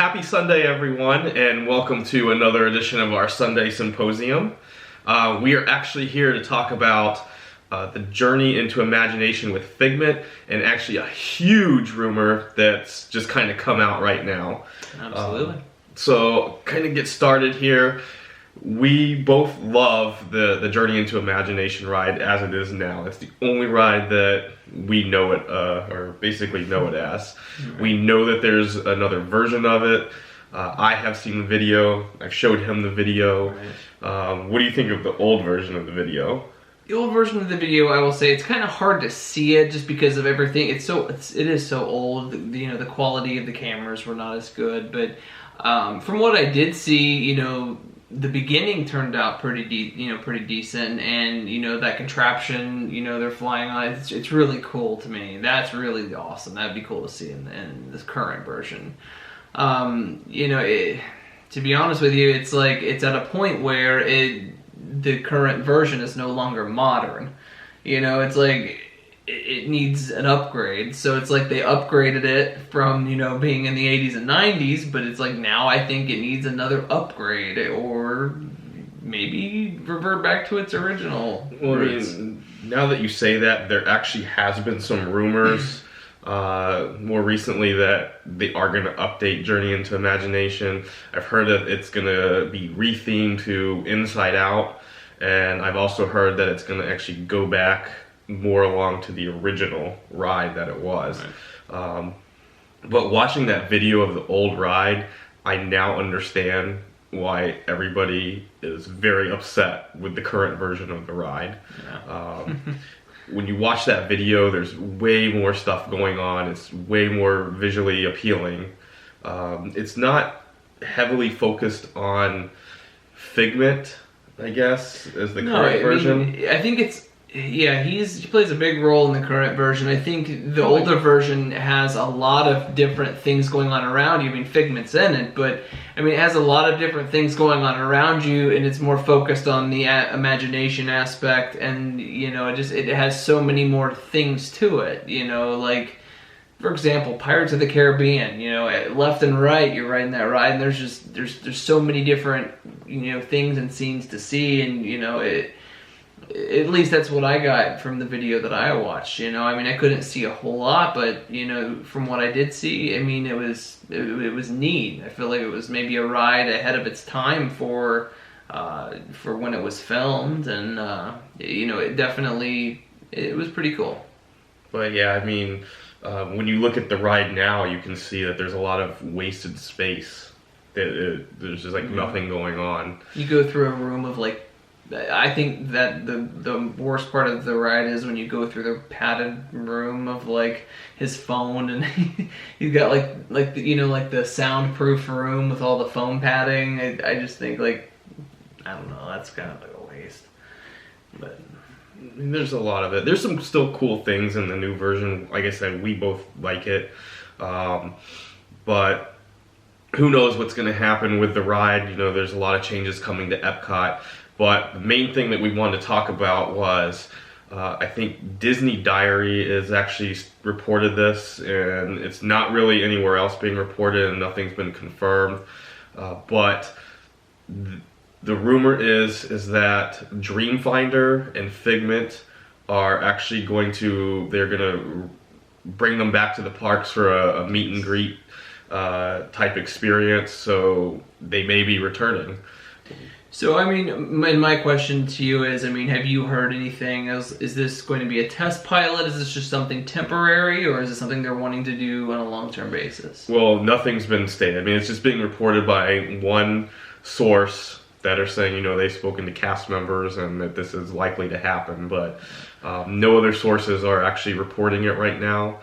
happy Sunday, everyone, and welcome to another edition of our Sunday Symposium. We are actually here to talk about the journey into imagination with Figment, and actually a huge rumor that's just kind of come out right now. Absolutely. So, kind of get started here. We both love the Journey into Imagination ride as it is now. It's the only ride that we know it, or basically know it as. Right. We know that there's another version of it. I have seen the video. I've showed him the video. Right. What do you think of the old version of the video? The old version of the video, I will say, it's kind of hard to see it just because of everything. It is so old. The quality of the cameras were not as good. But from what I did see, the beginning turned out pretty decent, and that contraption, they're flying on. It's really cool to me. That's really awesome. That'd be cool to see in this current version. To be honest with you, it's like it's at a point where the current version is no longer modern. It's like it needs an upgrade. So it's like they upgraded it from, being in the 80s and 90s, but it's like now I think it needs another upgrade, or maybe revert back to its original roots. Now that you say that, there actually has been some rumors more recently that they are going to update Journey into Imagination. I've heard that it's going to be rethemed to Inside Out, and I've also heard that it's going to actually go back more along to the original ride that it was. Right. But watching that video of the old ride, I now understand why everybody is very upset with the current version of the ride. Yeah. When you watch that video, there's way more stuff going on. It's way more visually appealing. It's not heavily focused on Figment, I guess, as the current version. I think he plays a big role in the current version. I think the older version has a lot of different things going on around you. Figment's in it, but it has a lot of different things going on around you, and it's more focused on the imagination aspect, and it has so many more things to it. Like, for example, Pirates of the Caribbean. Left and right, you're riding that ride, and there's so many different things and scenes to see, and at least that's what I got from the video that I watched. I couldn't see a whole lot, but from what I did see, it was neat. I feel like it was maybe a ride ahead of its time for when it was filmed, and it was pretty cool. But yeah, when you look at the ride now, you can see that there's a lot of wasted space. There's just nothing going on. You go through a room of I think that the worst part of the ride is when you go through the padded room of his phone, and he's got the soundproof room with all the foam padding. I just think I don't know, that's kind of a waste. But there's a lot of it. There's some still cool things in the new version. Like I said, we both like it, but who knows what's going to happen with the ride. There's a lot of changes coming to Epcot. But the main thing that we wanted to talk about was, I think Disney Diary is actually reported this, and it's not really anywhere else being reported, and nothing's been confirmed. But the rumor is that Dreamfinder and Figment are actually they're going to bring them back to the parks for a meet and greet type experience, so they may be returning. So, my question to you is, have you heard anything? Is this going to be a test pilot? Is this just something temporary, or is it something they're wanting to do on a long-term basis? Well, nothing's been stated. It's just being reported by one source that are saying, they've spoken to cast members and that this is likely to happen, but no other sources are actually reporting it right now.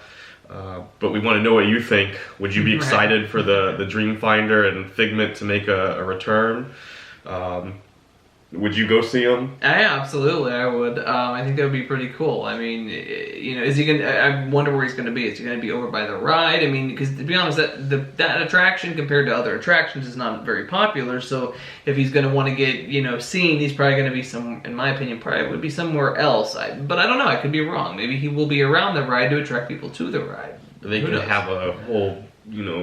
But we want to know what you think. Would you be excited for the Dreamfinder and Figment to make a return? Would you go see him? Yeah, absolutely, I would. I think that would be pretty cool. Is he gonna? I wonder where he's gonna be. Is he gonna be over by the ride? Because to be honest, that attraction compared to other attractions is not very popular. So if he's gonna want to get seen, he's probably gonna be in my opinion, probably would be somewhere else. But I don't know. I could be wrong. Maybe he will be around the ride to attract people to the ride. They could have a whole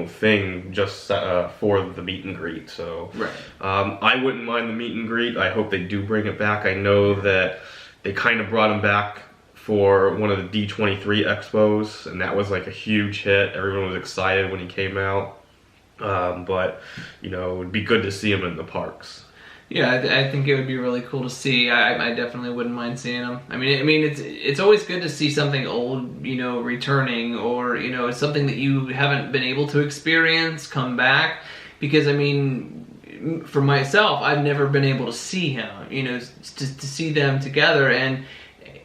thing just for the meet and greet. So Right. I wouldn't mind the meet and greet. I hope they do bring it back. I know that they kind of brought him back for one of the D23 expos, and that was like a huge hit. Everyone was excited when he came out. But it would be good to see him in the parks. Yeah, I think it would be really cool to see. I definitely wouldn't mind seeing him. I mean, it's always good to see something old, returning, or something that you haven't been able to experience come back. Because I mean, for myself, I've never been able to see him. To see them together, and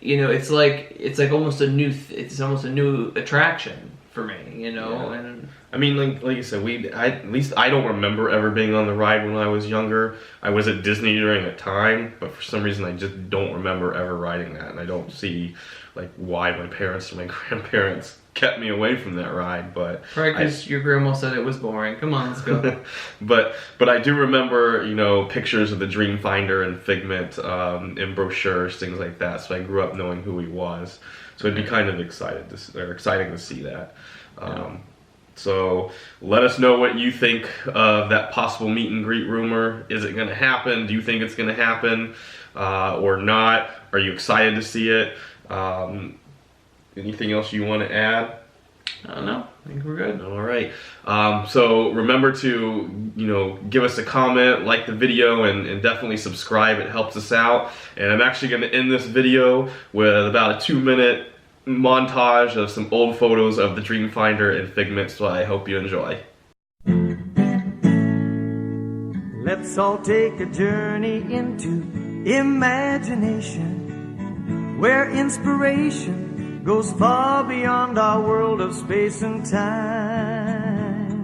it's like almost a new. It's almost a new attraction for me. Yeah. And I mean, like you said, at least I don't remember ever being on the ride when I was younger. I was at Disney during the time, but for some reason I just don't remember ever riding that, and I don't see like why my parents or my grandparents kept me away from that ride. But right, because your grandma said it was boring. Come on, let's go. but I do remember pictures of the Dreamfinder and Figment in brochures, things like that. So I grew up knowing who he was. So it'd be kind of exciting to see that. So let us know what you think of that possible meet and greet rumor. Is it going to happen? Do you think it's going to happen or not? Are you excited to see it? Anything else you want to add? I don't know. I think we're good. All right. So remember to give us a comment, like the video, and definitely subscribe. It helps us out. And I'm actually going to end this video with about a 2-minute montage of some old photos of the Dreamfinder and Figment, so I hope you enjoy. Let's all take a journey into imagination, where inspiration goes far beyond our world of space and time.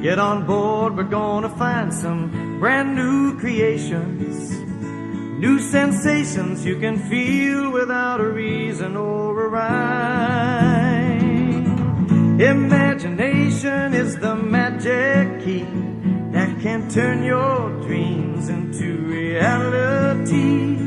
Get on board, we're gonna find some brand new creations, new sensations you can feel without a reason or a rhyme. Imagination is the magic key that can turn your dreams into realities.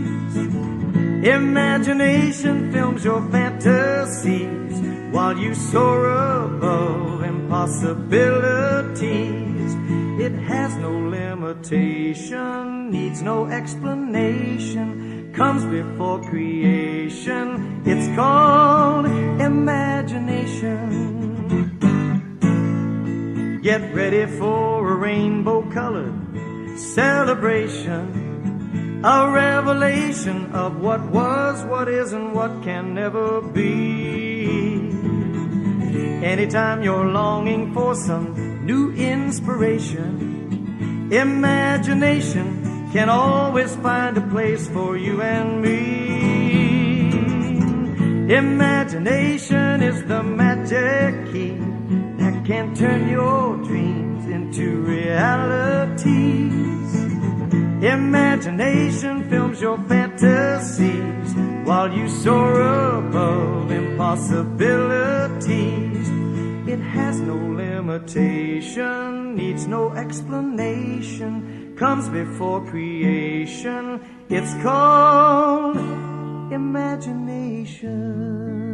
Imagination films your fantasies while you soar above impossibilities. It has no limitation, needs no explanation, comes before creation. It's called imagination. Get ready for a rainbow-colored celebration, a revelation of what was, what is, and what can never be. Anytime you're longing for some new inspiration, imagination can always find a place for you and me. Imagination is the magic key that can turn your dreams into realities. Imagination films your fantasies while you soar above impossibilities. It has no limitation, needs no explanation, comes before creation. It's called imagination.